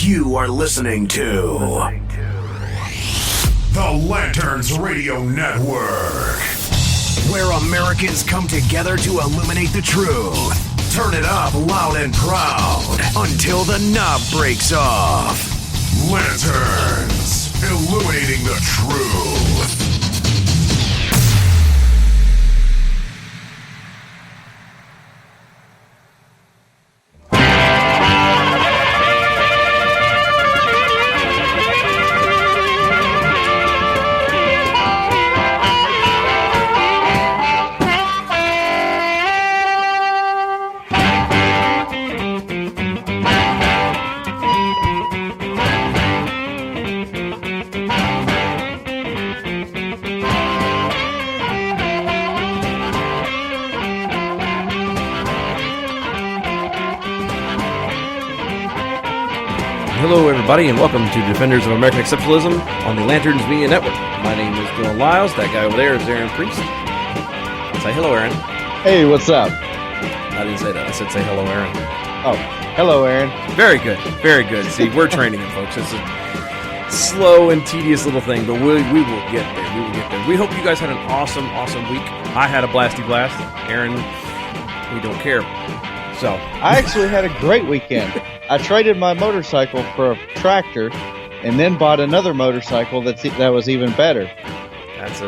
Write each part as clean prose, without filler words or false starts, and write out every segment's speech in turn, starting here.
You are listening to the Lanterns Radio Network, where Americans come together to illuminate the truth. Turn it up loud and proud until the knob breaks off. Lanterns, illuminating the truth. Hello, everybody, and welcome to Defenders of American Exceptionalism on the Lanterns Media Network. My name is Dylan Lyles. That guy over there is Aaron Priest. Say hello, Aaron. Hey, what's up? I didn't say that. I said say hello, Aaron. Oh, hello, Aaron. Very good. Very good. See, we're training him, folks. It's a slow and tedious little thing, but we will get there. We will get there. We hope you guys had an awesome week. I had a blasty blast. Aaron, we don't care. So I actually had a great weekend. I traded my motorcycle for a tractor, and then bought another motorcycle that was even better. That's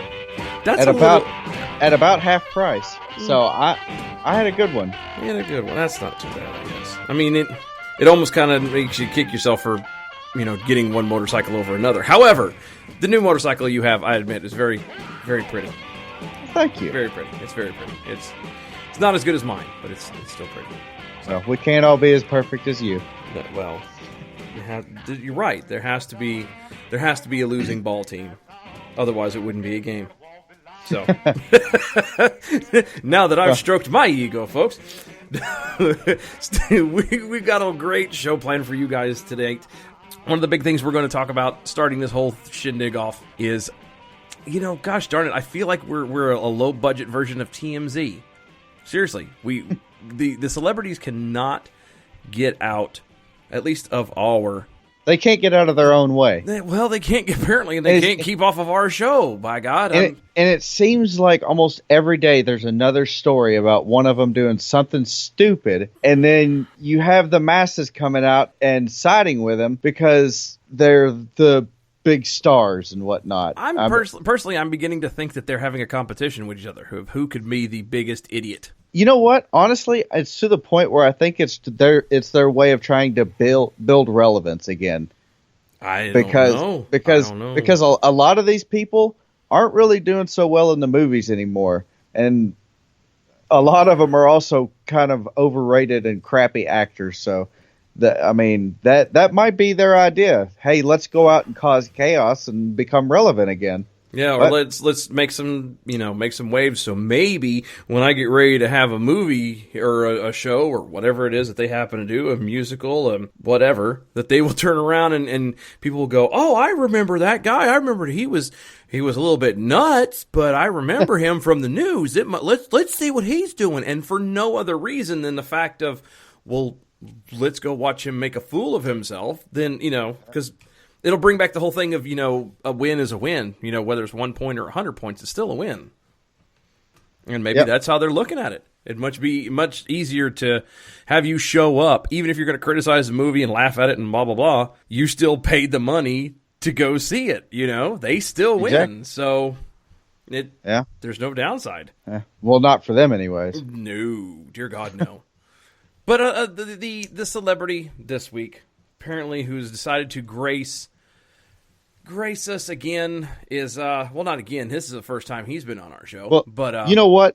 at about half price. So I had a good one. You had a good one. That's not too bad, I guess. I mean, it almost kind of makes you kick yourself for, getting one motorcycle over another. However, the new motorcycle you have, I admit, is very, very pretty. Thank you. Very pretty. It's very pretty. It's not as good as mine, but it's still pretty. So we can't all be as perfect as you. Well, you're right. There has to be a losing ball team. Otherwise, it wouldn't be a game. So now that I've stroked my ego, folks, we've got a great show planned for you guys today. One of the big things we're going to talk about starting this whole shindig off is, gosh darn it, I feel like we're a low budget version of TMZ. Seriously, the celebrities cannot get out, at least of our... They can't get out of their own way. They can't, apparently, and they can't keep off of our show, by God. And it seems like almost every day there's another story about one of them doing something stupid, and then you have the masses coming out and siding with them because they're the big stars and whatnot. Personally, I'm beginning to think that they're having a competition with each other. Who could be the biggest idiot? You know what? Honestly, it's to the point where I think it's their way of trying to build relevance again. Because a lot of these people aren't really doing so well in the movies anymore, and a lot of them are also kind of overrated and crappy actors. So, that might be their idea. Hey, let's go out and cause chaos and become relevant again. Yeah, or let's make some waves. So maybe when I get ready to have a movie or a show or whatever it is that they happen to do, a musical, whatever, that they will turn around and people will go, "Oh, I remember that guy. I remember he was a little bit nuts, but I remember him from the news. Let's see what he's doing." And for no other reason than the fact of, well, let's go watch him make a fool of himself. Then because. It'll bring back the whole thing of, a win is a win. Whether it's 1 point or 100 points, it's still a win. And maybe that's how they're looking at it. It'd be much easier to have you show up, even if you're going to criticize the movie and laugh at it and blah, blah, blah. You still paid the money to go see it, They still win. Exactly. So, there's no downside. Well, not for them anyways. No. Dear God, no. But the celebrity this week, apparently, who's decided to grace us again is not again. This is the first time he's been on our show. Well, but you know what?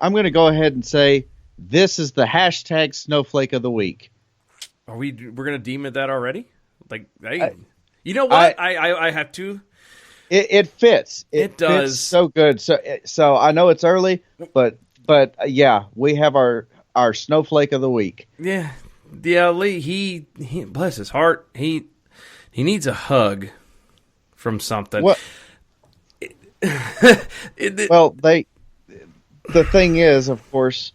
I'm going to go ahead and say this is the hashtag Snowflake of the Week. We're going to deem it that already? Like, hey, you know what? I have to. It fits. It does fits so good. So I know it's early, but yeah, we have our Snowflake of the Week. Yeah, Lee. He bless his heart. He needs a hug from something. Well, the thing is, of course,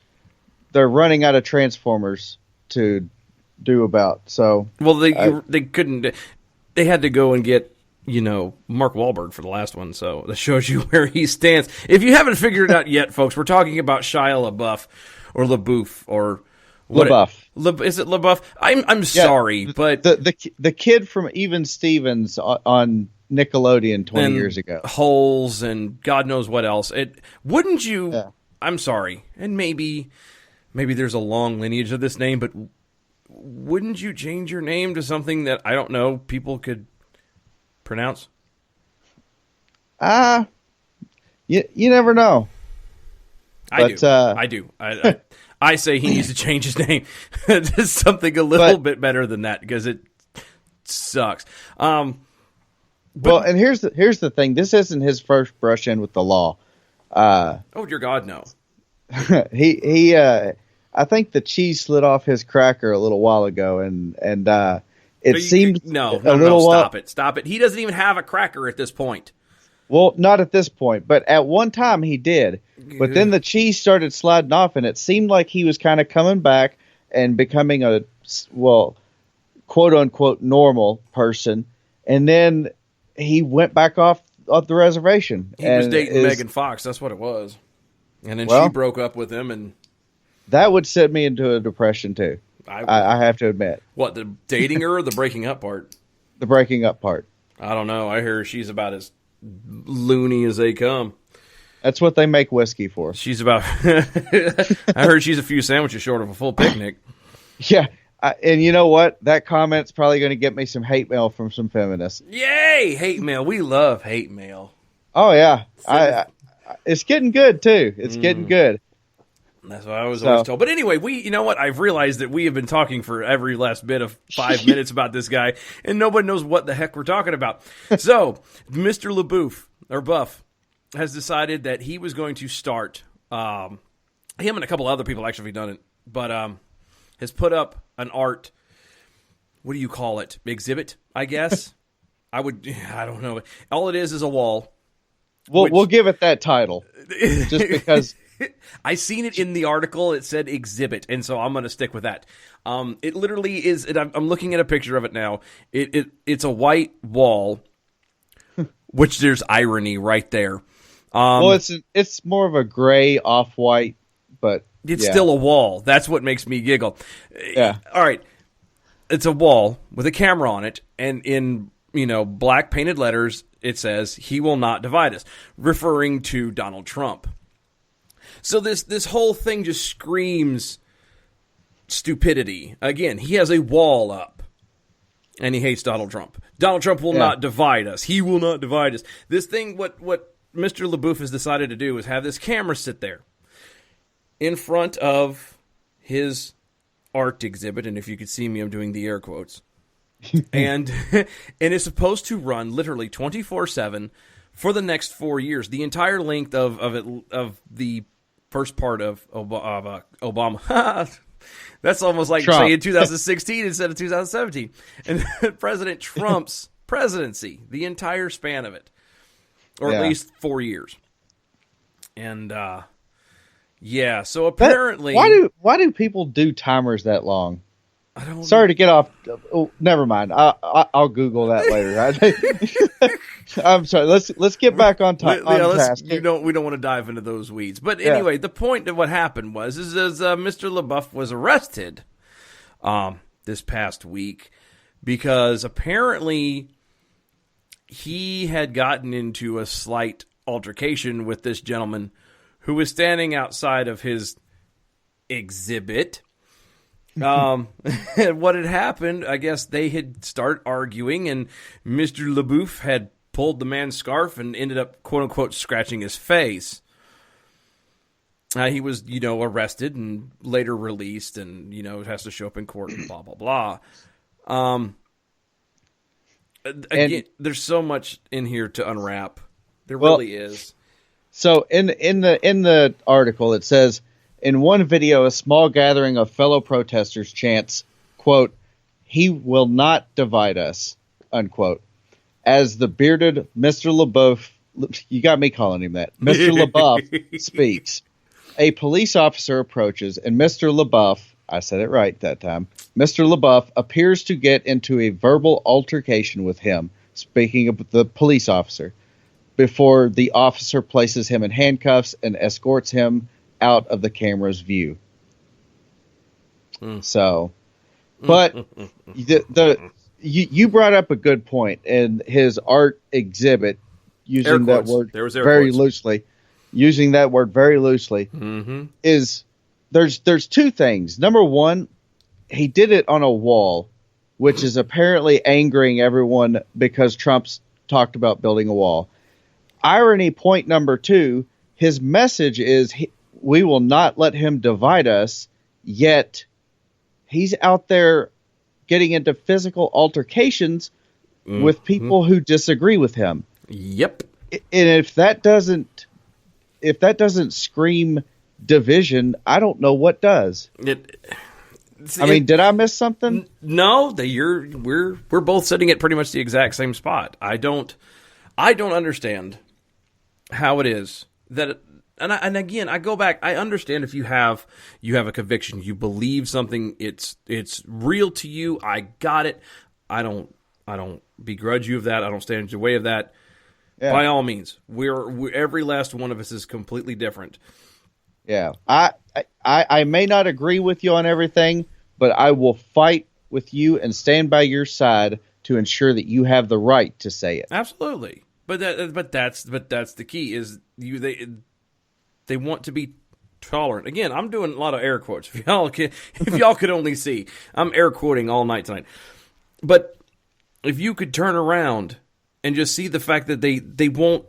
they're running out of Transformers to do about. So, well, they couldn't. They had to go and get Mark Wahlberg for the last one, so that shows you where he stands. If you haven't figured it out yet, folks, we're talking about Shia LaBeouf or Laboof or Labuff. Is it Labuff? I'm sorry, but the kid from Even Stevens on Nickelodeon 20 years ago. Holes and God knows what else. Wouldn't you? Yeah. I'm sorry, and maybe there's a long lineage of this name, but wouldn't you change your name to something that I don't know people could pronounce? You never know. I do. I say he needs to change his name to something a little bit better than that because it sucks. Well, and here's the thing. This isn't his first brush in with the law. Oh dear God, no. He I think the cheese slid off his cracker a little while ago, and it seemed no. Stop it. He doesn't even have a cracker at this point. Well, not at this point, but at one time he did. But then the cheese started sliding off, and it seemed like he was kind of coming back and becoming a quote unquote normal person, and then he went back off the reservation. He was dating Megan Fox. That's what it was. And then she broke up with him, and that would set me into a depression too. I have to admit. What, the dating her or the breaking up part? The breaking up part. I don't know. I hear she's about as loony as they come. That's what they make whiskey for. She's about. I heard she's a few sandwiches short of a full picnic. Yeah. And you know what? That comment's probably going to get me some hate mail from some feminists. Yay! Hate mail. We love hate mail. Oh, yeah. It's getting good, too. It's getting good. That's what I was always told. But anyway, you know what? I've realized that we have been talking for every last bit of 5 minutes about this guy, and nobody knows what the heck we're talking about. So, Mr. Laboof, or Buff, has decided that he was going to start, him and a couple other people actually have done it, but has put up an art, what do you call it? Exhibit, I guess? I don't know. All it is a wall. We'll give it that title, just because... I seen it in the article. It said exhibit, and so I'm going to stick with that. It literally is. I'm looking at a picture of it now. It's a white wall, which there's irony right there. Well, it's more of a gray off-white, but it's still a wall. That's what makes me giggle. Yeah. All right. It's a wall with a camera on it, and in black painted letters, it says, "He will not divide us," referring to Donald Trump. So this whole thing just screams stupidity. Again, he has a wall up, and he hates Donald Trump. Donald Trump will not divide us. He will not divide us. This thing, what Mr. Laboof has decided to do is have this camera sit there in front of his art exhibit, and if you could see me, I'm doing the air quotes. and it's supposed to run literally 24/7 for the next 4 years, the entire length of the first part of Obama. That's almost like Trump. saying 2016 instead of 2017. And President Trump's presidency, the entire span of it, or at least 4 years. And so apparently, why do people do timers that long? I don't. Sorry to get off. Oh, never mind. I'll Google that later. I'm sorry. Let's get back on task. We don't want to dive into those weeds. But anyway, the point of what happened was Mr. Labuff was arrested this past week because apparently he had gotten into a slight altercation with this gentleman who was standing outside of his exhibit. What had happened, I guess they had started arguing, and Mr. Laboof had pulled the man's scarf and ended up, quote-unquote, scratching his face. He was, arrested and later released and, has to show up in court and blah, blah, blah. Again, there's so much in here to unwrap. There really is. So in the article, it says, in one video, a small gathering of fellow protesters chants, quote, "He will not divide us," unquote, as the bearded Mr. Labuff, you got me calling him that, Mr. Labuff speaks. A police officer approaches, and Mr. Labuff, I said it right that time. Mr. Labuff appears to get into a verbal altercation with him, speaking of the police officer, before the officer places him in handcuffs and escorts him out of the camera's view. So, but you brought up a good point in his art exhibit, using that word very loosely. Using that word very loosely is there's two things. Number one, he did it on a wall, which is apparently angering everyone because Trump's talked about building a wall. Irony point number two, his message is we will not let him divide us, yet he's out there getting into physical altercations with people who disagree with him. Yep. And if that doesn't scream division, I don't know what does. I mean, did I miss something? No, we're both sitting at pretty much the exact same spot. I don't understand how it is that, and again, I go back. I understand if you have a conviction, you believe something, it's real to you. I got it. I don't begrudge you of that. I don't stand in your way of that. Yeah. By all means, we're every last one of us is completely different. Yeah, I may not agree with you on everything, but I will fight with you and stand by your side to ensure that you have the right to say it. Absolutely, but that's the key is they want to be tolerant. Again, I'm doing a lot of air quotes. If y'all could only see, I'm air quoting all night tonight. But if you could turn around and just see the fact that they won't.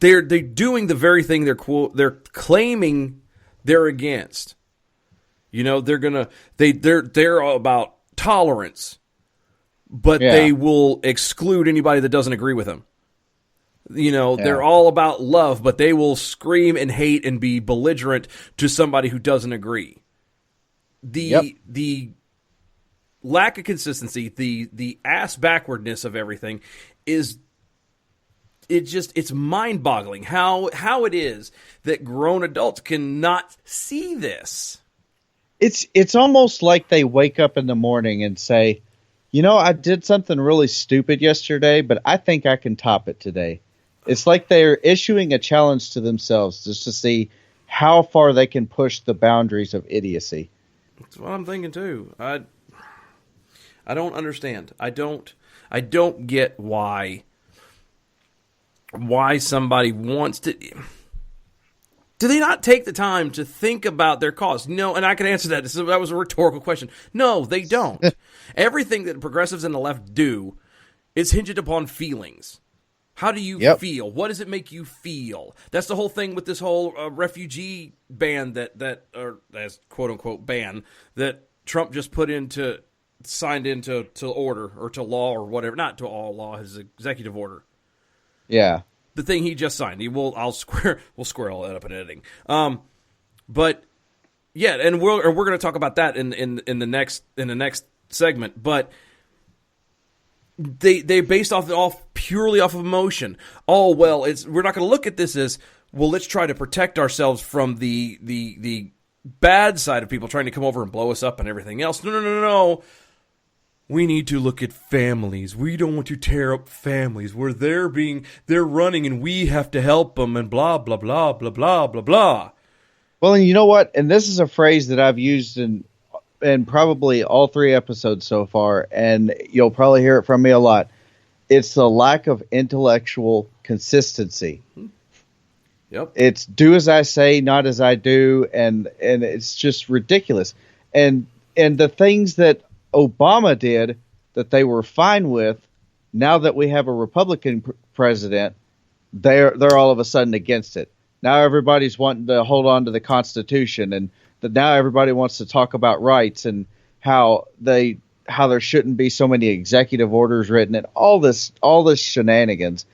They're doing the very thing they're claiming they're against. You know, they're about tolerance, but they will exclude anybody that doesn't agree with them. You know, they're all about love, but they will scream and hate and be belligerent to somebody who doesn't agree. The lack of consistency, the ass backwardness of everything is. It's mind-boggling how it is that grown adults cannot see this. It's almost like they wake up in the morning and say, you know, I did something really stupid yesterday, but I think I can top it today. It's like they're issuing a challenge to themselves just to see how far they can push the boundaries of idiocy. That's what I'm thinking too. I don't understand. I don't get why somebody wants to. Do they not take the time to think about their cause? No, and I can answer that. That was a rhetorical question. No, they don't. Everything that progressives and the left do is hinged upon feelings. How do you feel? What does it make you feel? That's the whole thing with this whole refugee ban that or as quote unquote ban that Trump just signed into order or to law or whatever. Not to all law, his executive order. Yeah. The thing he just signed. We'll square all that up in editing. But yeah, and we're going to talk about that in the next segment. But they based purely off of emotion. Oh well, we're not going to look at this as well. Let's try to protect ourselves from the bad side of people trying to come over and blow us up and everything else. No. We need to look at families. We don't want to tear up families where they're running and we have to help them and blah, blah, blah, blah, blah, blah, blah. Well, and you know what? And this is a phrase that I've used in probably all 3 episodes so far, and you'll probably hear it from me a lot. It's the lack of intellectual consistency. Yep. It's do as I say, not as I do, and it's just ridiculous. And the things that Obama did that they were fine with, now that we have a Republican president, they're all of a sudden against it. Now everybody's wanting to hold on to the Constitution, and now everybody wants to talk about rights and how there shouldn't be so many executive orders written and all this shenanigans.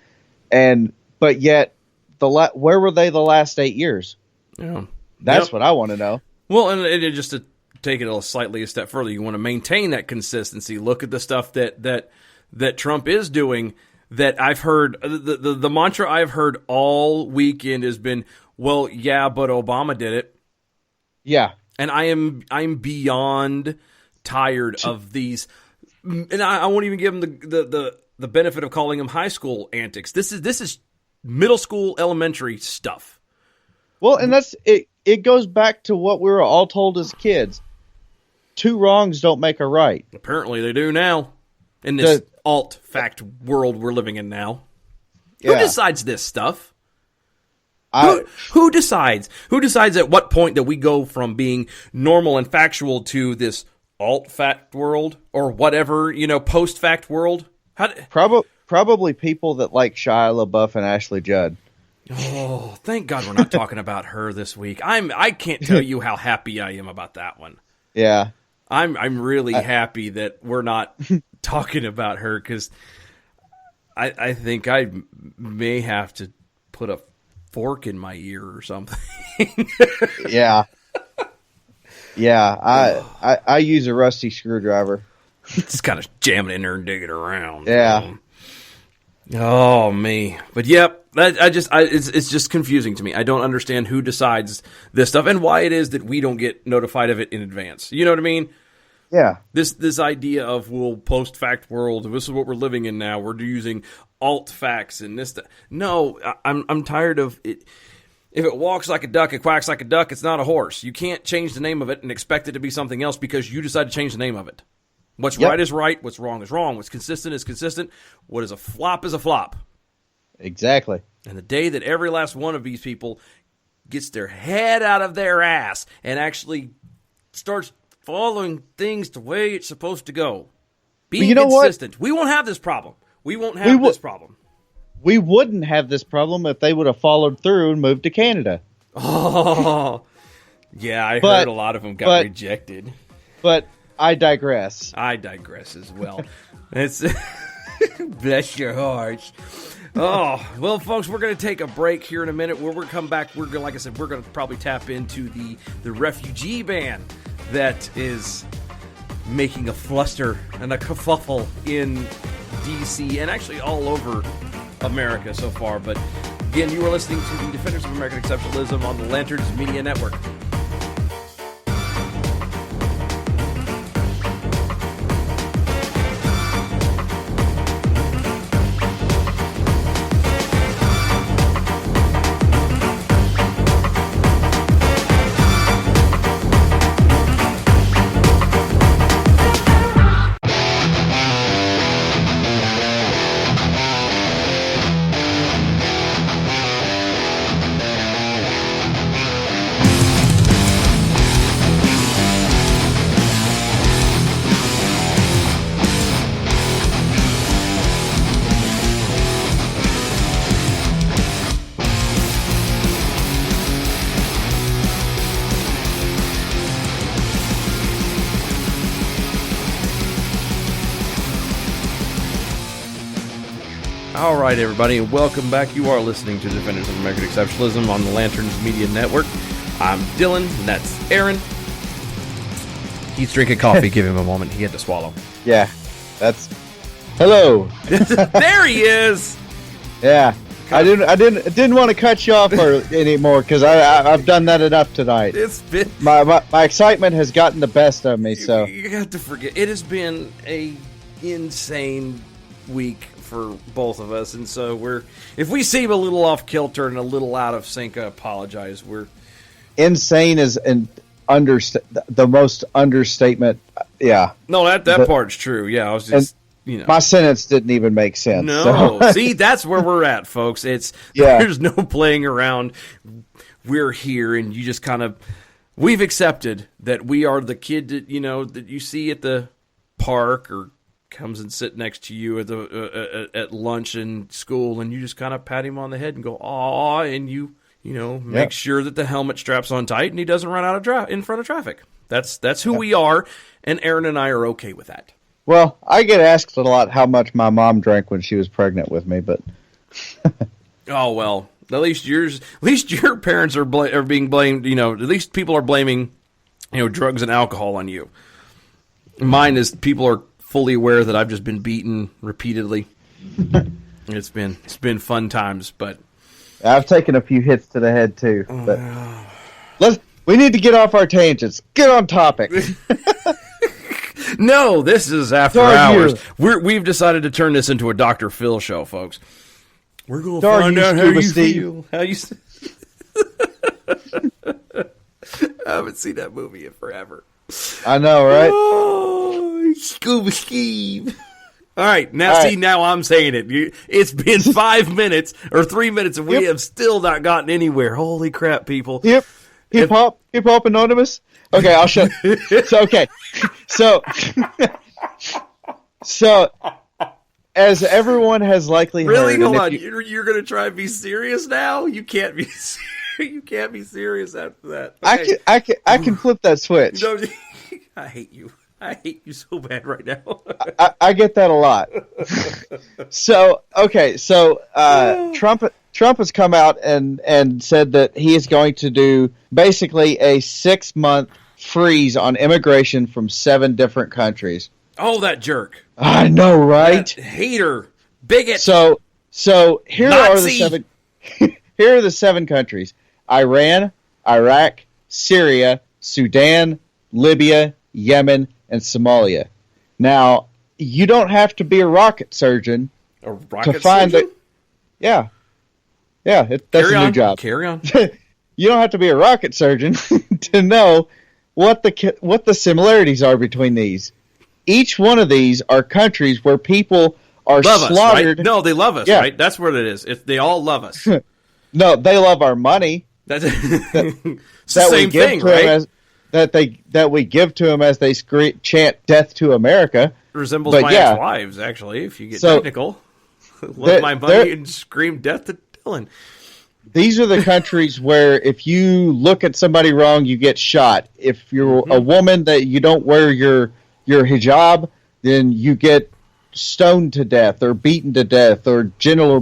But yet where were they the last 8 years? Yeah. That's what I want to know. Well, and just to take it a step further, you want to maintain that consistency. Look at the stuff that Trump is doing. That I've heard the mantra I've heard all weekend has been, well, yeah, but Obama did it. Yeah, And I'm beyond tired of these, and I won't even give them the benefit of calling them high school antics. This is middle school, elementary stuff. Well, and that's it. It goes back to what we were all told as kids: 2 wrongs don't make a right. Apparently, they do now in this alt fact world we're living in now. Yeah. Who decides this stuff? Who decides? Who decides at what point that we go from being normal and factual to this alt fact world or whatever, post fact world? Probably people that like Shia LaBeouf and Ashley Judd. Oh, thank God we're not talking about her this week. I can't tell you how happy I am about that one. Yeah, I'm really happy that we're not talking about her, because I think I may have to put a fork in my ear or something. Yeah. I use a rusty screwdriver. Just kind of jam it in there and dig it around. Yeah. Oh me, but yep. It's just confusing to me. I don't understand who decides this stuff and why it is that we don't get notified of it in advance. You know what I mean? Yeah. This idea of post fact world. This is what we're living in now. We're using alt facts and this. No, I'm tired of it. If it walks like a duck, it quacks like a duck. It's not a horse. You can't change the name of it and expect it to be something else because you decide to change the name of it. What's right is right. What's wrong is wrong. What's consistent is consistent. What is a flop is a flop. Exactly. And the day that every last one of these people gets their head out of their ass and actually starts following things the way it's supposed to go, being consistent, we won't have this problem. We won't have this problem. We wouldn't have this problem if they would have followed through and moved to Canada. Oh, yeah, I heard a lot of them got rejected. But I digress. I digress as well. It's bless your hearts. Oh, well, folks, we're going to take a break here in a minute. When we come back, we're going, like I said, we're going to probably tap into the refugee ban that is making a fluster and a kerfuffle in D.C. and actually all over America so far. But again, you are listening to the Defenders of American Exceptionalism on the Lanterns Media Network. All right, everybody, and welcome back. You are listening to Defenders of American Exceptionalism on the Lanterns Media Network. I'm Dylan, and that's Aaron. He's drinking coffee. Give him a moment. He had to swallow. Yeah, that's... Hello. There he is. Yeah, I didn't want to cut you off anymore because I've done that enough tonight. It's been my excitement has gotten the best of me. So you have to forget. It has been a insane week for both of us, and so if we seem a little off kilter and a little out of sync, I apologize. Insane is the most understatement. Yeah. No, that part's true. Yeah, I was just my sentence didn't even make sense. No, so. See, that's where we're at, folks. Yeah. There's no playing around. We're here, and you just we've accepted that we are the kid that that you see at the park or comes and sit next to you at lunch in school, and you just kind of pat him on the head and go, "Aw," and you make sure that the helmet straps on tight and he doesn't run out of in front of traffic. That's who we are, and Aaron and I are okay with that. Well, I get asked a lot how much my mom drank when she was pregnant with me, but oh well, at least your parents are being blamed. At least people are blaming drugs and alcohol on you. Mine is people are fully aware that I've just been beaten repeatedly. It's been fun times, but I've taken a few hits to the head too. But We need to get off our tangents. Get on topic. No, this is After Hours. We've decided to turn this into a Dr. Phil show, folks. We're going to find out how you feel. How you... I haven't seen that movie in forever. I know, right? Oh, Scuba Steve. All right, now I'm saying it. It's been 5 minutes or 3 minutes, and we have still not gotten anywhere. Holy crap, people! Yep. Hip hop anonymous. Okay, I'll shut. So, as everyone has likely really heard, hold on. You're going to try and be serious now? You can't be. You can't be serious after that. Okay. I can flip that switch. No, I hate you. I hate you so bad right now. I get that a lot. So Trump has come out and said that he is going to do basically a 6-month freeze on immigration from 7 different countries. Oh, that jerk! I know, right? That hater, bigot. So here Nazi. are the 7. Here are the 7 countries: Iran, Iraq, Syria, Sudan, Libya, Yemen, and Somalia. Now, you don't have to be a rocket surgeon to find that. Yeah, that's a new job. Carry on. You don't have to be a rocket surgeon to know what the similarities are between these. Each one of these are countries where people are slaughtered. Us, right? No, they love us, right? That's what it is. They all love us. No, they love our money. That's the same thing, right? That we give to them as they chant "Death to America." Resembles my ex-wives, actually. If you get technical, love my money and scream "Death to Dylan." These are the countries where if you look at somebody wrong, you get shot. If you're a woman that you don't wear your hijab, then you get stoned to death or beaten to death or genital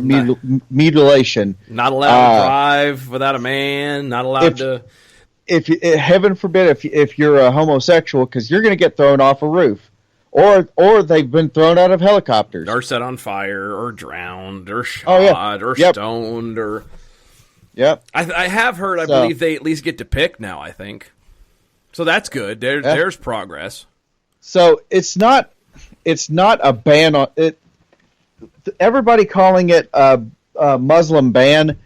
mutilation. Not allowed to drive without a man. Not allowed to. If heaven forbid, if you're a homosexual, because you're going to get thrown off a roof, or they've been thrown out of helicopters, or set on fire, or drowned, or shot, or stoned, or. Yep. I have heard. I believe they at least get to pick now. I think. So that's good. There's progress. So it's not a ban on it. Everybody calling it a Muslim ban.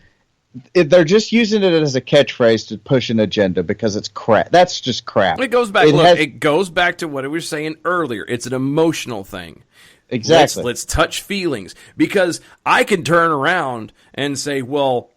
They're just using it as a catchphrase to push an agenda because it's crap. That's just crap. It goes back. It goes back to what I was saying earlier. It's an emotional thing. Exactly. Let's touch feelings, because I can turn around and say, well,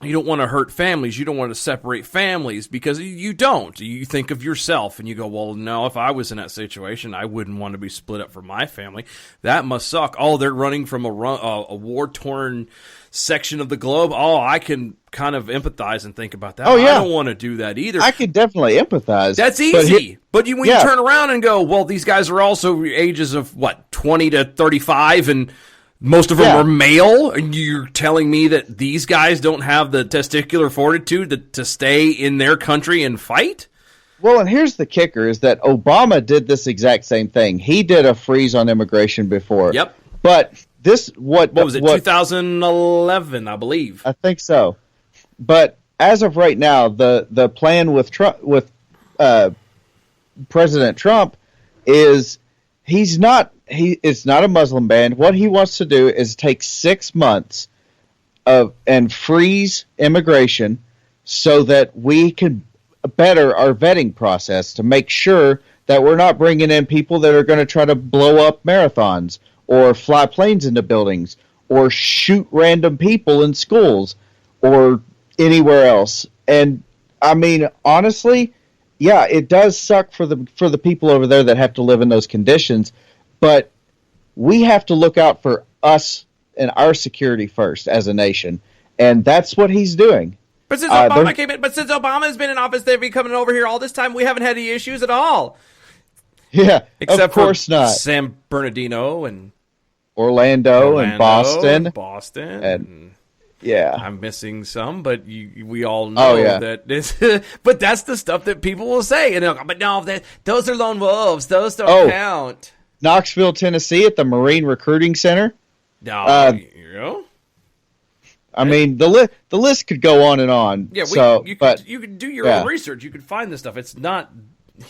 you don't want to hurt families. You don't want to separate families, because you don't. You think of yourself and you go, well, no, if I was in that situation, I wouldn't want to be split up from my family. That must suck. Oh, they're running from a war-torn section of the globe. Oh, I can kind of empathize and think about that. Oh, yeah. I don't want to do that either. I can definitely empathize. That's easy. But when you turn around and go, well, these guys are also ages of, 20 to 35, and most of them are male, and you're telling me that these guys don't have the testicular fortitude to stay in their country and fight? Well, and here's the kicker, is that Obama did this exact same thing. He did a freeze on immigration before. Yep. But what was it, 2011, I believe. I think so. But as of right now, the plan with President Trump is it's not a Muslim ban. What he wants to do is take 6 months and freeze immigration so that we can better our vetting process to make sure that we're not bringing in people that are going to try to blow up marathons or fly planes into buildings or shoot random people in schools or anywhere else. And I mean, honestly, yeah, it does suck for the people over there that have to live in those conditions, but we have to look out for us and our security first as a nation, and that's what he's doing. But since Obama's been in office, they've been coming over here all this time. We haven't had any issues at all. Yeah, except of course for not. San Bernardino and Orlando and Boston. And yeah, I'm missing some, but we all know that this. But that's the stuff that people will say. But no, those are lone wolves. Those don't count. Knoxville, Tennessee, at the Marine Recruiting Center. No, I mean, the list could go on and on. Yeah, you could do your own research. You could find this stuff. It's not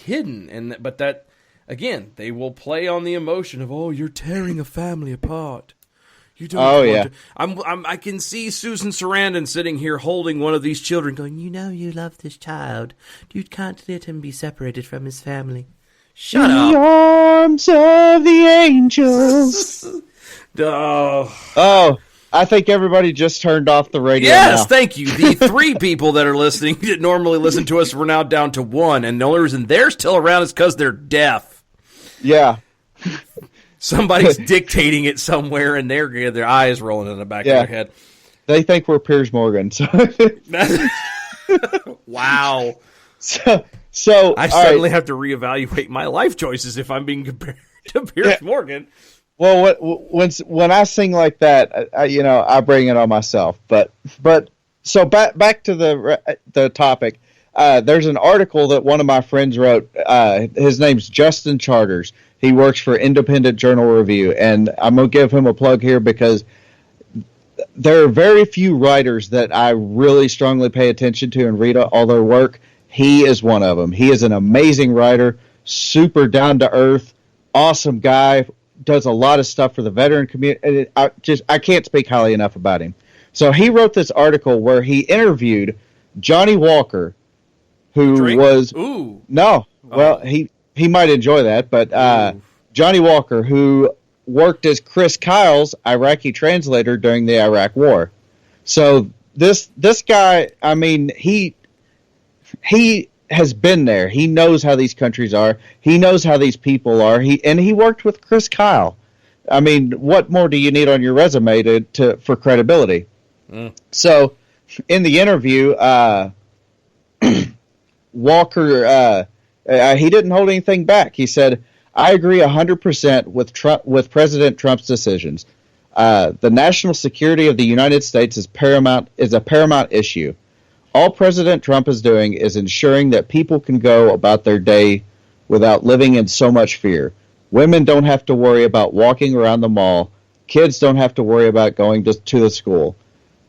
hidden, but that again, they will play on the emotion of, oh, you're tearing a family apart. You don't. Want to. I can see Susan Sarandon sitting here holding one of these children, going, "You know, you love this child. You can't let him be separated from his family." Shut up. The arms of the angels. Oh, I think everybody just turned off the radio. Yes, now. Thank you. The 3 people that are listening that normally listen to us, we're now down to 1, and the only reason they're still around is because they're deaf. Yeah. Somebody's dictating it somewhere, and their eyes rolling in the back of their head. They think we're Piers Morgan. So. Wow. So I suddenly have to reevaluate my life choices if I'm being compared to Piers Morgan. Well, when I sing like that, I bring it on myself. But so back to the topic. There's an article that one of my friends wrote. His name's Justin Charters. He works for Independent Journal Review, and I'm gonna give him a plug here because there are very few writers that I really strongly pay attention to and read all their work. He is one of them. He is an amazing writer, super down to earth, awesome guy. Does a lot of stuff for the veteran community. I can't speak highly enough about him. So he wrote this article where he interviewed Johnny Walker, who was he might enjoy that, but Johnny Walker, who worked as Chris Kyle's Iraqi translator during the Iraq War. So this guy, I mean, he has been there. He knows how these countries are. He knows how these people are. He worked with Chris Kyle. I mean, what more do you need on your resume for credibility? So, in the interview, Walker he didn't hold anything back. He said, "I agree 100% with President Trump's decisions. The national security of the United States is a paramount issue. All President Trump is doing is ensuring that people can go about their day without living in so much fear. Women don't have to worry about walking around the mall. Kids don't have to worry about going to the school.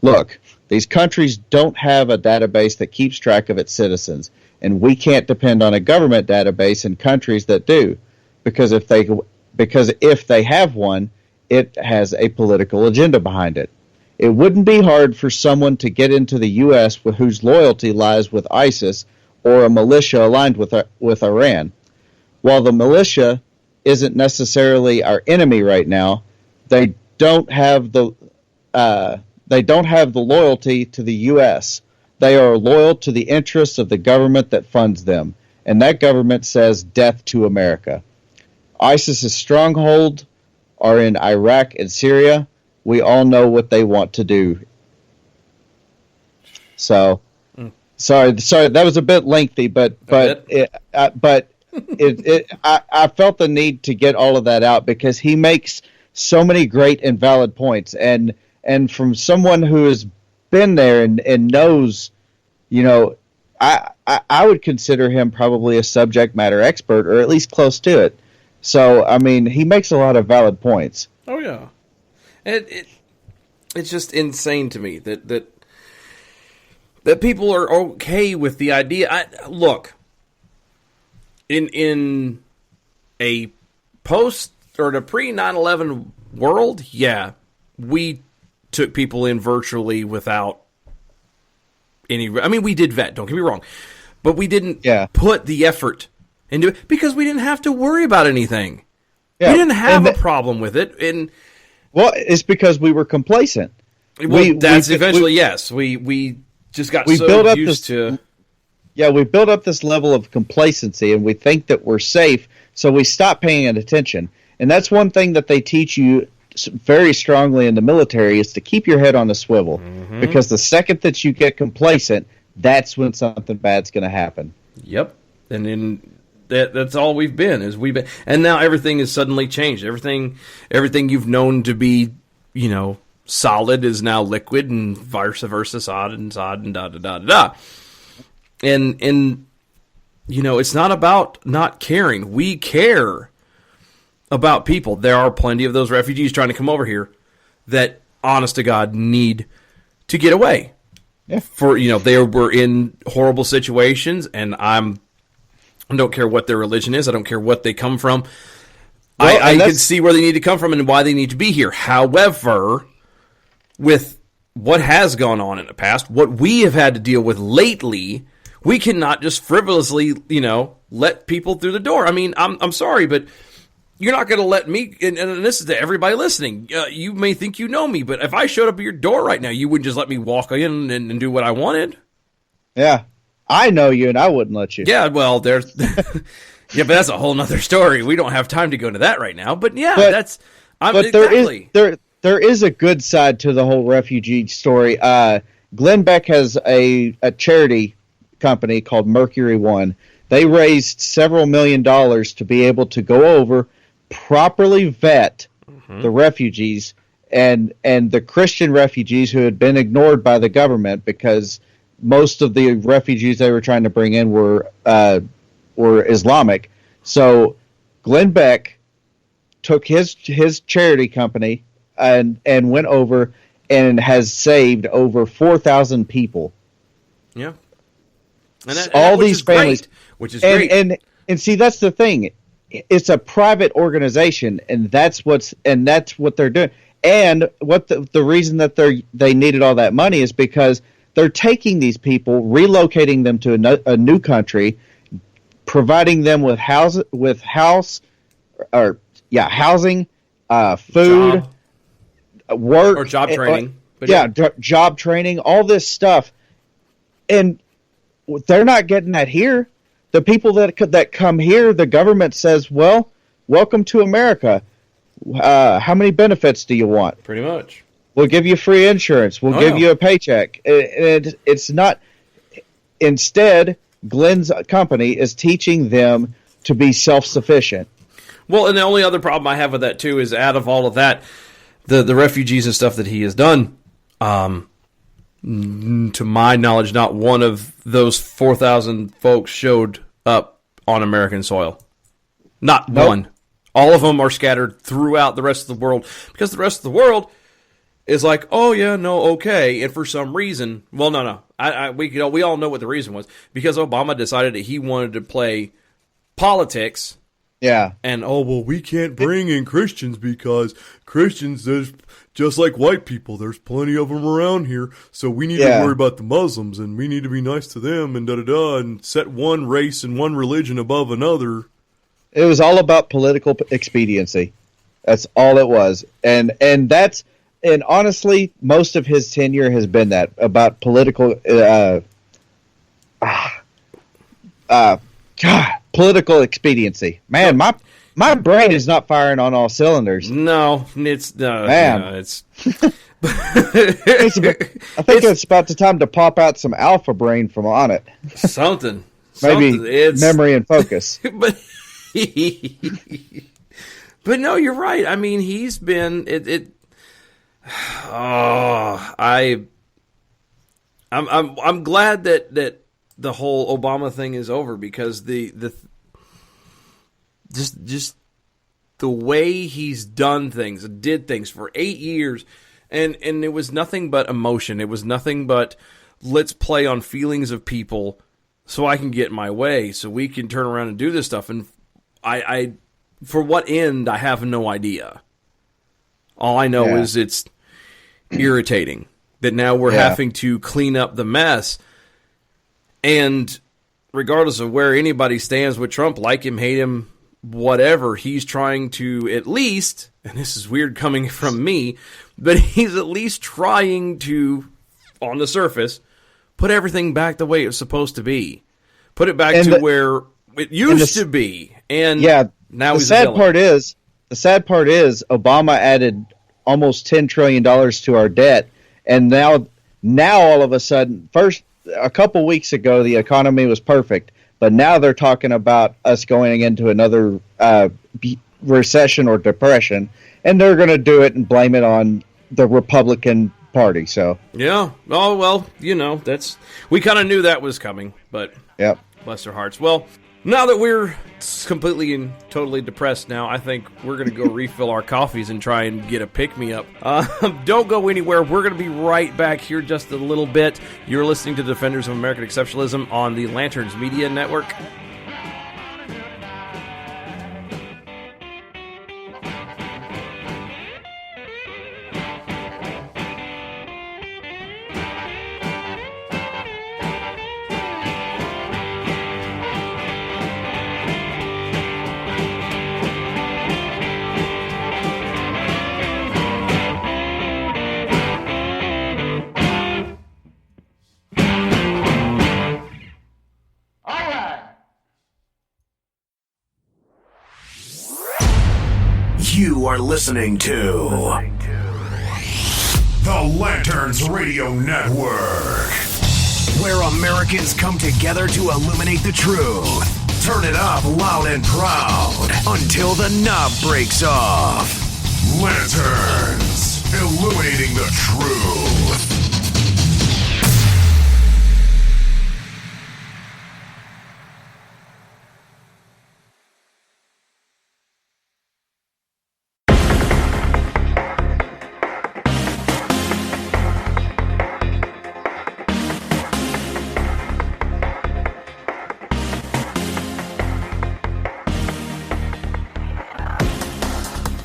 Look, these countries don't have a database that keeps track of its citizens, and we can't depend on a government database in countries that do, because if they have one, it has a political agenda behind it. It wouldn't be hard for someone to get into the U.S. whose loyalty lies with ISIS or a militia aligned with Iran. While the militia isn't necessarily our enemy right now, they don't have the loyalty to the U.S. They are loyal to the interests of the government that funds them, and that government says death to America. ISIS's stronghold are in Iraq and Syria. We all know what they want to do." So, sorry, that was a bit lengthy, but I felt the need to get all of that out because he makes so many great and valid points, and from someone who has been there and knows, I would consider him probably a subject matter expert or at least close to it. So, I mean, he makes a lot of valid points. Oh yeah. It's just insane to me that people are okay with the idea. Look, in a post or in a pre 9/11 world, yeah, we took people in virtually without any. I mean, we did vet. Don't get me wrong, but we didn't put the effort into it because we didn't have to worry about anything. Yeah. We didn't have a problem with it, and. Well, it's because we were complacent. Well, we just got so used to. Yeah, we built up this level of complacency, and we think that we're safe, so we stop paying attention. And that's one thing that they teach you very strongly in the military is to keep your head on the swivel, because the second that you get complacent, that's when something bad's going to happen. Yep, and that's all we've been and now everything is suddenly changed. Everything you've known to be, solid is now liquid, and vice versa, sod and da da da da. And it's not about not caring. We care about people. There are plenty of those refugees trying to come over here that, honest to God, need to get away. Yeah. For they were in horrible situations, and I don't care what their religion is. I don't care what they come from. Well, I can see where they need to come from and why they need to be here. However, with what has gone on in the past, what we have had to deal with lately, we cannot just frivolously, let people through the door. I mean, I'm sorry, but you're not going to let me, and this is to everybody listening, you may think you know me, but if I showed up at your door right now, you wouldn't just let me walk in and do what I wanted. Yeah. I know you, and I wouldn't let you. Yeah, well, there's... Yeah, but that's a whole nother story. We don't have time to go into that right now. But yeah, exactly. There is a good side to the whole refugee story. Glenn Beck has a charity company called Mercury One. They raised several $1 million to be able to go over, properly vet the refugees and the Christian refugees who had been ignored by the government, because most of the refugees they were trying to bring in were Islamic. So Glenn Beck took his charity company and went over and has saved over 4,000 people. Yeah. And all these families, which is great. And see, that's the thing. It's a private organization, and that's what they're doing. And what the reason that they needed all that money is because they're taking these people, relocating them to a new country, providing them with housing, food, work, or job training. Job training, all this stuff, and they're not getting that here. The people that come here, the government says, "Well, welcome to America. How many benefits do you want?" Pretty much. We'll give you free insurance. We'll give you a paycheck. It's not. Instead, Glenn's company is teaching them to be self-sufficient. Well, and the only other problem I have with that, too, is out of all of that, the refugees and stuff that he has done, to my knowledge, not one of those 4,000 folks showed up on American soil. Not one. All of them are scattered throughout the rest of the world, because the rest of the world is like, oh yeah, no, okay, and for some reason, well, no, we all know what the reason was, because Obama decided that he wanted to play politics. Yeah. And, we can't bring in Christians because Christians, there's just like white people, there's plenty of them around here, so we need to worry about the Muslims, and we need to be nice to them, and da-da-da, and set one race and one religion above another. It was all about political expediency. That's all it was. And honestly, most of his tenure has been that, about political political expediency. Man, my brain is not firing on all cylinders. No, it's man. It's. I think it's about the time to pop out some alpha brain from on it. Something. Maybe it's memory and focus. But no, you're right. I mean, he's been I'm glad that the whole Obama thing is over, because just the way he's did things for 8 years, and it was nothing but emotion. It was nothing but, let's play on feelings of people so I can get my way, so we can turn around and do this stuff. And I for what end, I have no idea. All I know is it's irritating that now we're having to clean up the mess. And regardless of where anybody stands with Trump, like him, hate him, whatever, he's trying to at least, and this is weird coming from me, but he's at least trying to, on the surface, put everything back the way it was supposed to be. Put it back to where it used to be. And now he's the sad part is Obama added almost $10 trillion to our debt, and now all of a sudden, first a couple weeks ago the economy was perfect, but now they're talking about us going into another recession or depression, and they're going to do it and blame it on the Republican Party. So yeah, oh well, that's, we kind of knew that was coming, but bless their hearts. Well, Now that we're completely and totally depressed now, I think we're going to go refill our coffees and try and get a pick-me-up. Don't go anywhere. We're going to be right back here just a little bit. You're listening to Defenders of American Exceptionalism on the Lanterns Media Network. You are listening to the Lanterns Radio Network, where Americans come together to illuminate the truth. Turn it up loud and proud until the knob breaks off. Lanterns, illuminating the truth.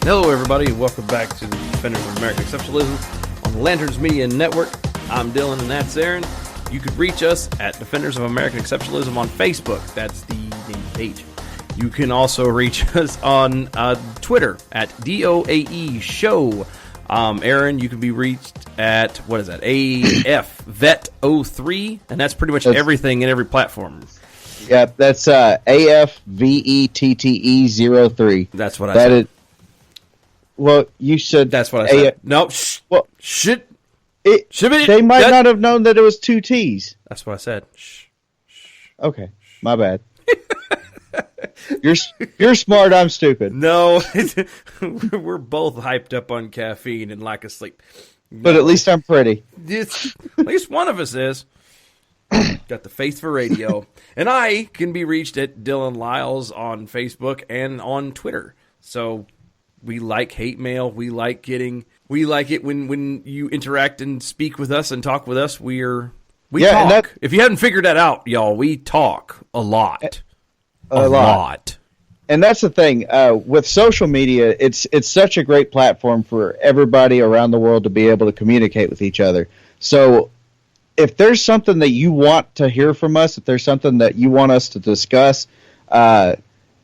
Hello, everybody, and welcome back to the Defenders of American Exceptionalism on the Lanterns Media Network. I'm Dylan, and that's Aaron. You could reach us at Defenders of American Exceptionalism on Facebook. That's the name page. You can also reach us on Twitter at DOAE Show. Aaron, you can be reached at, what is that, AFVET03, and that's pretty much everything in every platform. Yeah, that's AFVETTE03. That's what I said. Well, you said that's what I said. No, they might not have known that it was two T's. That's what I said. Okay, my bad. You're smart. I'm stupid. No, we're both hyped up on caffeine and lack of sleep. But at least I'm pretty. At least one of us is. Got the face for radio, and I can be reached at Dylan Lyles on Facebook and on Twitter. So. We like hate mail. We like it when you interact and speak with us and talk with us. We talk. If you hadn't figured that out, y'all, we talk a lot. A lot. And that's the thing. With social media, it's such a great platform for everybody around the world to be able to communicate with each other. So if there's something that you want to hear from us, if there's something that you want us to discuss,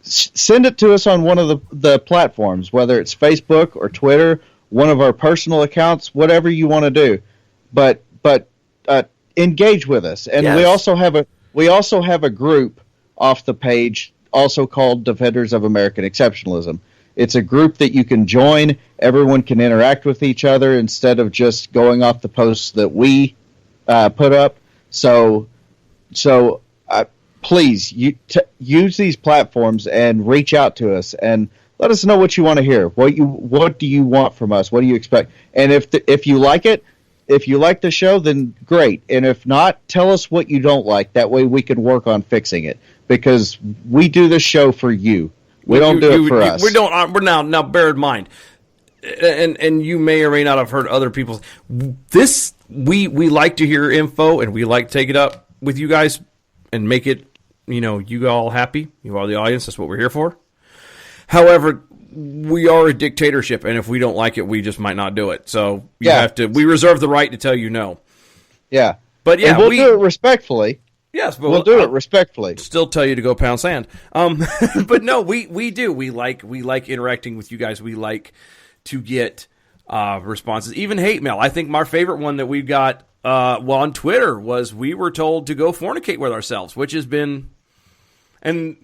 send it to us on one of the platforms, whether it's Facebook or Twitter, one of our personal accounts, whatever you want to do. But engage with us. And yes. we also have a group off the page also called Defenders of American Exceptionalism. It's a group that you can join. Everyone can interact with each other instead of just going off the posts that we put up. So please use these platforms and reach out to us and let us know what you want to hear. What do you want from us? What do you expect? And if you like it, if you like the show, then great. And if not, tell us what you don't like. That way we can work on fixing it. Because we do this show for you. We don't do it for us. We don't. We're now. Bear in mind, and you may or may not have heard other people's. This we like to hear info, and we like to take it up with you guys and make it. You all happy. You are the audience. That's what we're here for. However, we are a dictatorship, and if we don't like it, we just might not do it. So you have to. We reserve the right to tell you no. Yeah, but yeah, and we'll do it respectfully. Yes, but we'll do it respectfully. Still tell you to go pound sand. But no, we do. We like interacting with you guys. We like to get responses, even hate mail. I think my favorite one that we got on Twitter was we were told to go fornicate with ourselves, which has been. And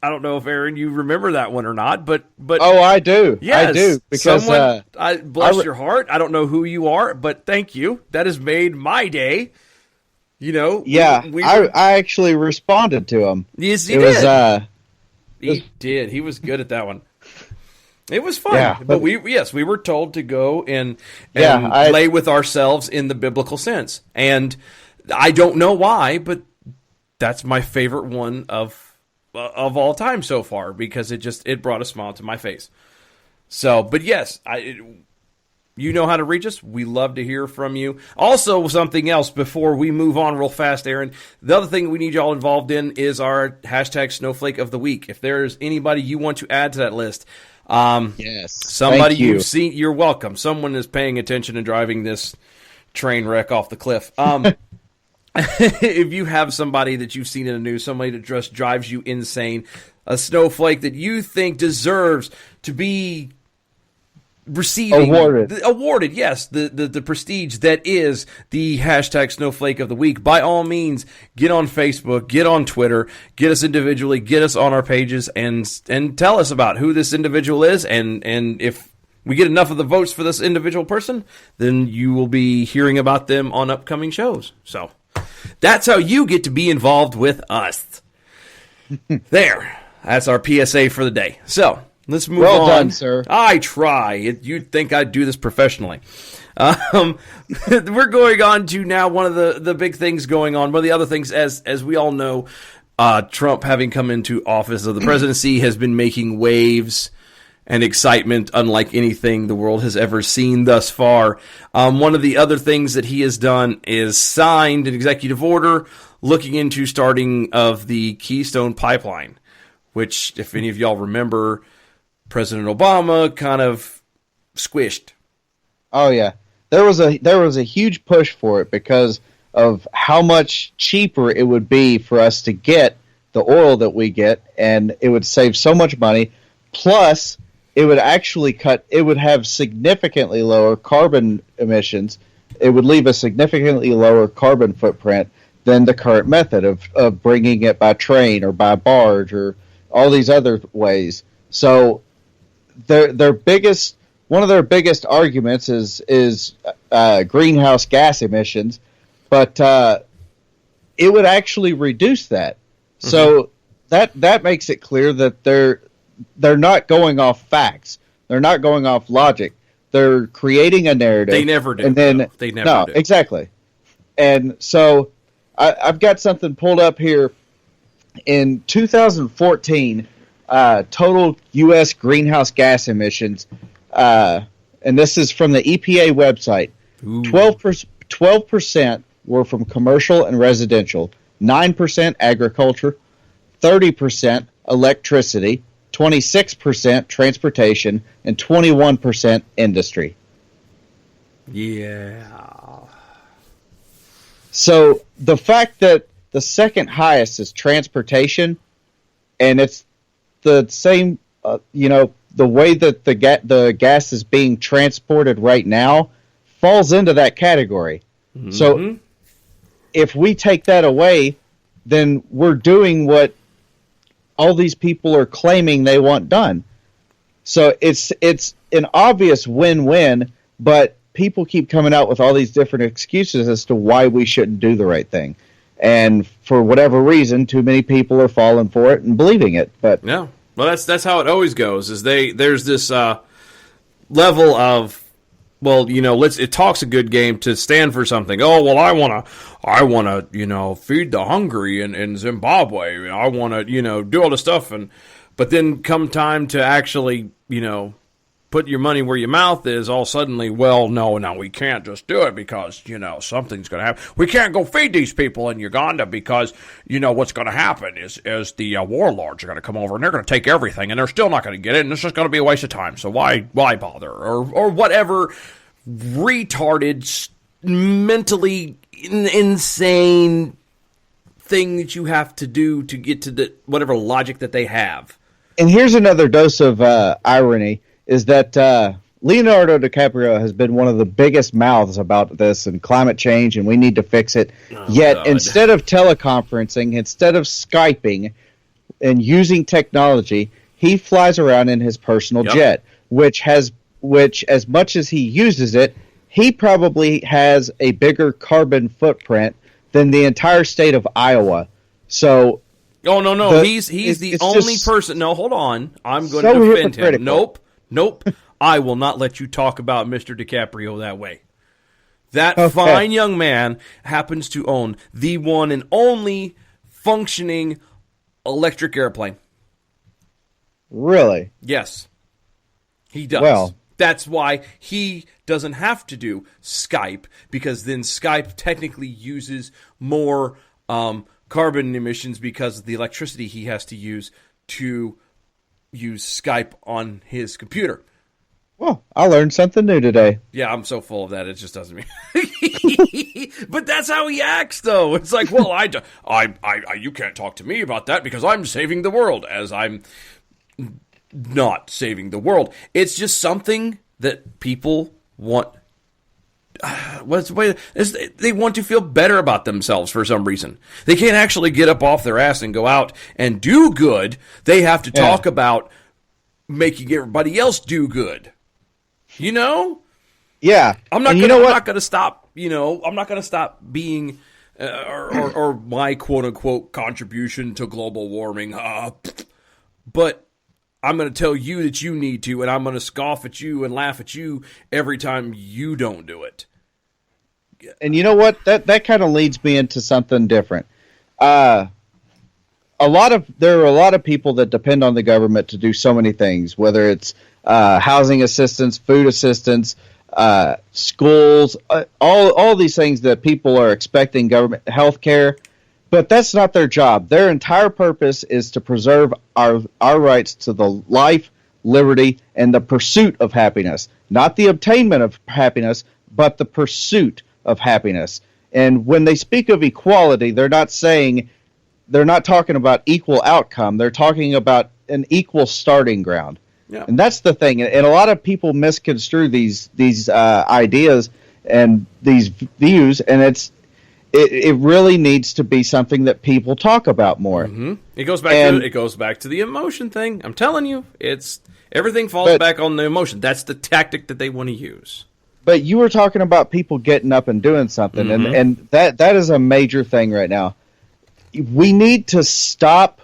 I don't know if Aaron, you remember that one or not, but oh, I do. Yes, I do because I bless your heart. I don't know who you are, but thank you. That has made my day. Yeah, I actually responded to him. Yes, he did. He did. He was good at that one. It was fun. Yeah, but we were told to go and lay with ourselves in the biblical sense, and I don't know why, but that's my favorite one of of all time so far, because it brought a smile to my face. So, but yes, you know how to reach us. We love to hear from you. Also, something else before we move on real fast, Aaron. The other thing we need y'all involved in is our hashtag Snowflake of the Week. If there's anybody you want to add to that list, yes, somebody you've seen, you're welcome. Someone is paying attention and driving this train wreck off the cliff. If you have somebody that you've seen in the news, somebody that just drives you insane, a snowflake that you think deserves to be receiving awarded, yes, the prestige that is the hashtag Snowflake of the Week, by all means, get on Facebook, get on Twitter, get us individually, get us on our pages, and tell us about who this individual is, and if we get enough of the votes for this individual person, then you will be hearing about them on upcoming shows. So that's how you get to be involved with us. There. That's our PSA for the day. So let's move on. Well done, sir. I try. You'd think I'd do this professionally. We're going on to now one of the big things going on. One of the other things, as we all know, Trump, having come into office of the presidency, has been making waves and excitement unlike anything the world has ever seen thus far. One of the other things that he has done is signed an executive order looking into starting of the Keystone Pipeline, which, if any of y'all remember, President Obama kind of squished. Oh yeah, there was a huge push for it because of how much cheaper it would be for us to get the oil that we get, and it would save so much money. Plus, it would actually it would have significantly lower carbon emissions. It would leave a significantly lower carbon footprint than the current method of bringing it by train or by barge or all these other ways. So one of their biggest arguments is greenhouse gas emissions, but it would actually reduce that. Mm-hmm. So that makes it clear that they're not going off facts. They're not going off logic. They're creating a narrative. They never do. And then they never do. Exactly. And so I've got something pulled up here. In 2014, total U.S. greenhouse gas emissions, and this is from the EPA website, 12% were from commercial and residential, 9% agriculture, 30% electricity, 26% transportation, and 21% industry. Yeah. So the fact that the second highest is transportation, and it's the same, the way that the gas is being transported right now falls into that category. Mm-hmm. So if we take that away, then we're doing what all these people are claiming they want done. So it's an obvious win-win, but people keep coming out with all these different excuses as to why we shouldn't do the right thing. And for whatever reason, too many people are falling for it and believing it. But yeah, well, that's how it always goes. Is there's this level of, well, it talks a good game to stand for something. Oh, well, I wanna, feed the hungry in Zimbabwe. I wanna, do all this stuff, but then come time to actually, put your money where your mouth is, all suddenly, well, no, we can't just do it because, something's going to happen. We can't go feed these people in Uganda because, what's going to happen is the warlords are going to come over and they're going to take everything and they're still not going to get it and it's just going to be a waste of time. So why bother? Or whatever retarded, mentally insane thing that you have to do to get to whatever logic that they have. And here's another dose of irony. Is that Leonardo DiCaprio has been one of the biggest mouths about this and climate change, and we need to fix it. Yet, God. Instead of teleconferencing, instead of Skyping and using technology, he flies around in his personal jet, which as much as he uses it, he probably has a bigger carbon footprint than the entire state of Iowa. So, oh no, he's the only person. No, hold on, I'm going to defend him. Nope. I will not let you talk about Mr. DiCaprio that way. That fine young man happens to own the one and only functioning electric airplane. Really? Yes, he does. Well, that's why he doesn't have to do Skype, because then Skype technically uses more carbon emissions because of the electricity he has to use Skype on his computer. well, I learned something new today. Yeah, I'm so full of that, it just doesn't mean. But that's how he acts, though. It's like, well, you can't talk to me about that because I'm saving the world, as I'm not saving the world. It's just something that people want. They want to feel better about themselves for some reason. They can't actually get up off their ass and go out and do good. They have to talk about making everybody else do good. You know? Yeah. I'm not going to stop. I'm not going to stop being or my quote unquote contribution to global warming. But I'm going to tell you that you need to, and I'm going to scoff at you and laugh at you every time you don't do it. And you know what? That kind of leads me into something different. There are a lot of people that depend on the government to do so many things, whether it's housing assistance, food assistance, schools, all these things that people are expecting government health care. But that's not their job. Their entire purpose is to preserve our rights to the life, liberty, and the pursuit of happiness. Not the obtainment of happiness, but the pursuit of happiness. And when they speak of equality, they're not talking about equal outcome. They're talking about an equal starting ground. Yeah. And that's the thing. And a lot of people misconstrue these ideas and these views, and it really needs to be something that people talk about more. Mm-hmm. It goes back to the emotion thing. I'm telling you, everything falls back on the emotion. That's the tactic that they want to use. But you were talking about people getting up and doing something, mm-hmm. and that is a major thing right now. We need to stop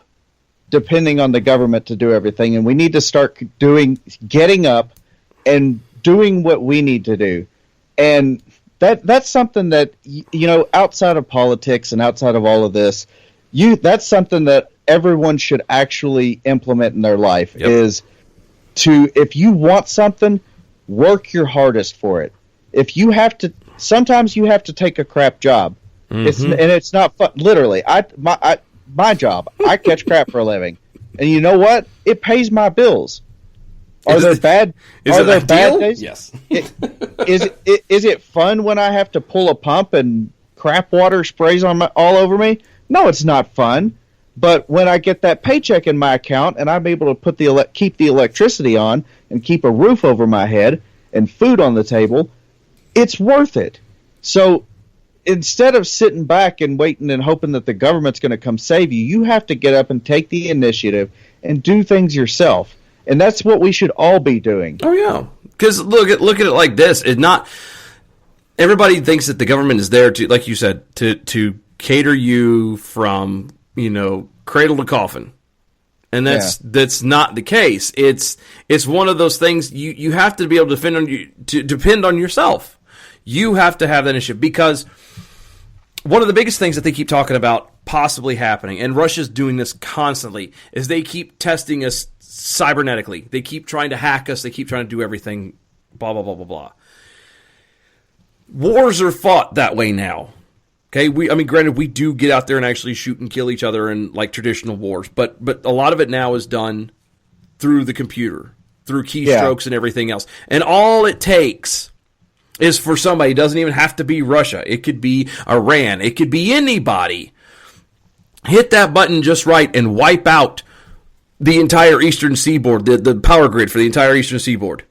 depending on the government to do everything, and we need to start getting up and doing what we need to do. And that's something that, outside of politics and outside of all of this, that's something that everyone should actually implement in their life. Yep. Is if you want something, work your hardest for it. Sometimes you have to take a crap job. Mm-hmm. It's not fun. Literally, my job, I catch crap for a living, and you know what? It pays my bills. Are there bad days? Yes. Is it fun when I have to pull a pump and crap water sprays all over me? No, it's not fun. But when I get that paycheck in my account and I'm able to keep the electricity on and keep a roof over my head and food on the table, it's worth it. So instead of sitting back and waiting and hoping that the government's going to come save you, you have to get up and take the initiative and do things yourself. And that's what we should all be doing. Oh yeah, because look at it like this. It's not everybody thinks that the government is there to, like you said, to cater you from cradle to coffin, and that's not the case. It's one of those things you have to be able to depend on yourself. You have to have that initiative, because one of the biggest things that they keep talking about possibly happening, and Russia's doing this constantly, is they keep testing us cybernetically. They keep trying to hack us. They keep trying to do everything, blah, blah, blah, blah, blah. Wars are fought that way now. Okay, granted, we do get out there and actually shoot and kill each other in like traditional wars, but a lot of it now is done through the computer, through keystrokes and everything else. And all it takes is for somebody, it doesn't even have to be Russia. It could be Iran. It could be anybody. Hit that button just right and wipe out the entire eastern seaboard, the power grid for the entire eastern seaboard.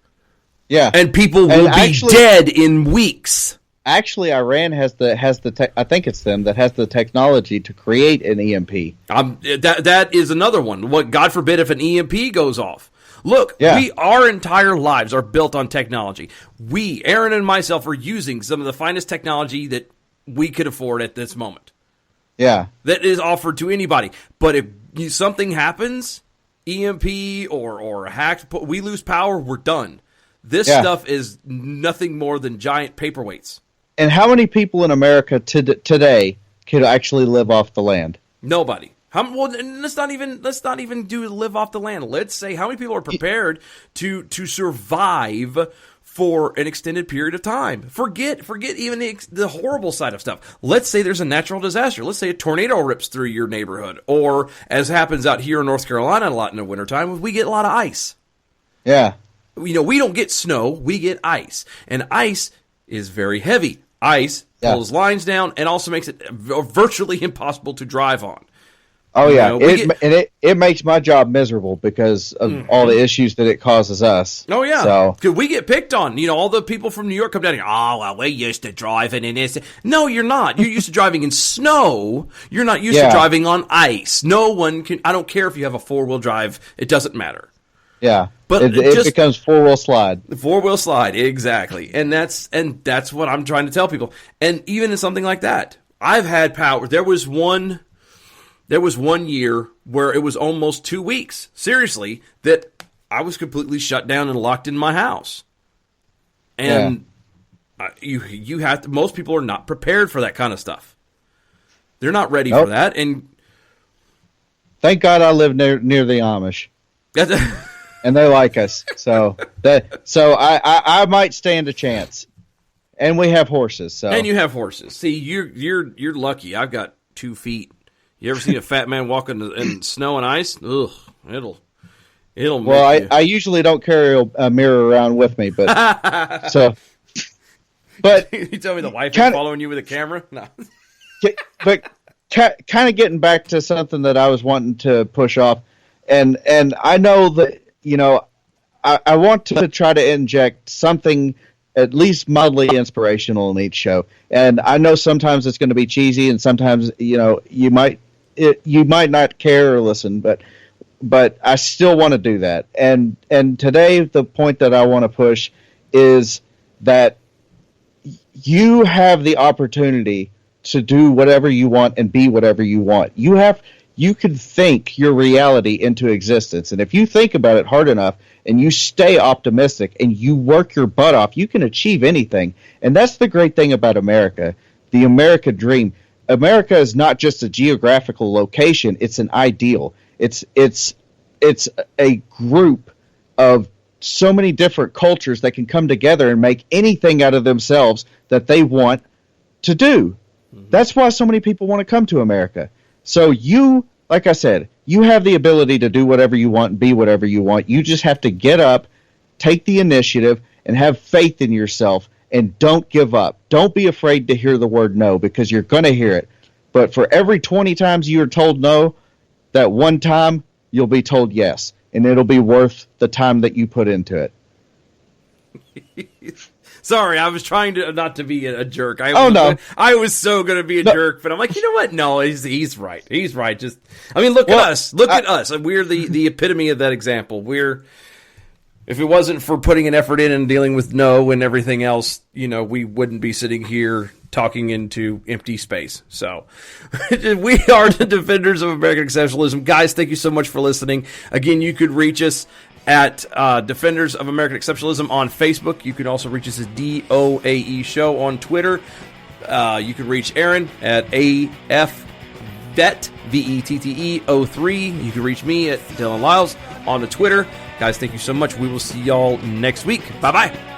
Yeah. And people will be dead in weeks. Actually, Iran has I think it's them that has the technology to create an EMP. That is another one. What, God forbid if an EMP goes off. Look, our entire lives are built on technology. Aaron and myself, are using some of the finest technology that we could afford at this moment. Yeah. That is offered to anybody. But if something happens, EMP or hacked, we lose power, we're done. This stuff is nothing more than giant paperweights. And how many people in America today could actually live off the land? Nobody. Well, let's not even do live off the land. Let's say how many people are prepared to survive for an extended period of time. Forget even the horrible side of stuff. Let's say there's a natural disaster. Let's say a tornado rips through your neighborhood, or as happens out here in North Carolina a lot in the wintertime, we get a lot of ice. Yeah. We don't get snow, we get ice. And ice is very heavy. Ice pulls lines down and also makes it virtually impossible to drive on. Oh, yeah. It makes my job miserable because of all the issues that it causes us. Oh, yeah. So. Because we get picked on. All the people from New York come down here. Oh, well, we're used to driving in this. No, you're not. You're used to driving in snow. You're not used to driving on ice. No one can. I don't care if you have a four-wheel drive. It doesn't matter. Yeah. But it becomes four-wheel slide. Four-wheel slide, exactly. And that's what I'm trying to tell people. And even in something like that, I've had power. There was one year where it was almost 2 weeks, seriously, that I was completely shut down and locked in my house. And you have to, most people are not prepared for that kind of stuff. They're not ready for that. And thank God I live near the Amish. And they like us. So I might stand a chance. And we have horses. So. And you have horses. See, you're lucky. I've got 2 feet. You ever seen a fat man walk in snow and ice? Ugh, it'll. Well, I usually don't carry a mirror around with me, but so. But you tell me the wife is following you with a camera? No. But kind of getting back to something that I was wanting to push off, and I know that I want to try to inject something at least mildly inspirational in each show, and I know sometimes it's going to be cheesy, and sometimes you might not care or listen, but I still want to do that. And today the point that I want to push is that you have the opportunity to do whatever you want and be whatever you want. You can think your reality into existence, and if you think about it hard enough and you stay optimistic and you work your butt off, you can achieve anything. And that's the great thing about America, the America dream. America is not just a geographical location, it's an ideal. It's a group of so many different cultures that can come together and make anything out of themselves that they want to do. Mm-hmm. That's why so many people want to come to America. So you, like I said, you have the ability to do whatever you want and be whatever you want. You just have to get up, take the initiative, and have faith in yourself, and don't give up. Don't be afraid to hear the word no, because you're going to hear it. But for every 20 times you're told no, that one time you'll be told yes, and it'll be worth the time that you put into it. Sorry, I was trying to not to be a jerk. I was so going to be a jerk, but I'm like, you know what? No, he's right. He's right. Just, look at us. Look at us. We're the epitome of that example. If it wasn't for putting an effort in and dealing with no and everything else, we wouldn't be sitting here talking into empty space. So we are the Defenders of American Exceptionalism. Guys, thank you so much for listening. Again, you could reach us at Defenders of American Exceptionalism on Facebook. You can also reach us at DOAE Show on Twitter. You can reach Aaron at AFVET, VETTE03. You can reach me at Dylan Lyles on the Twitter. Guys, thank you so much. We will see y'all next week. Bye-bye.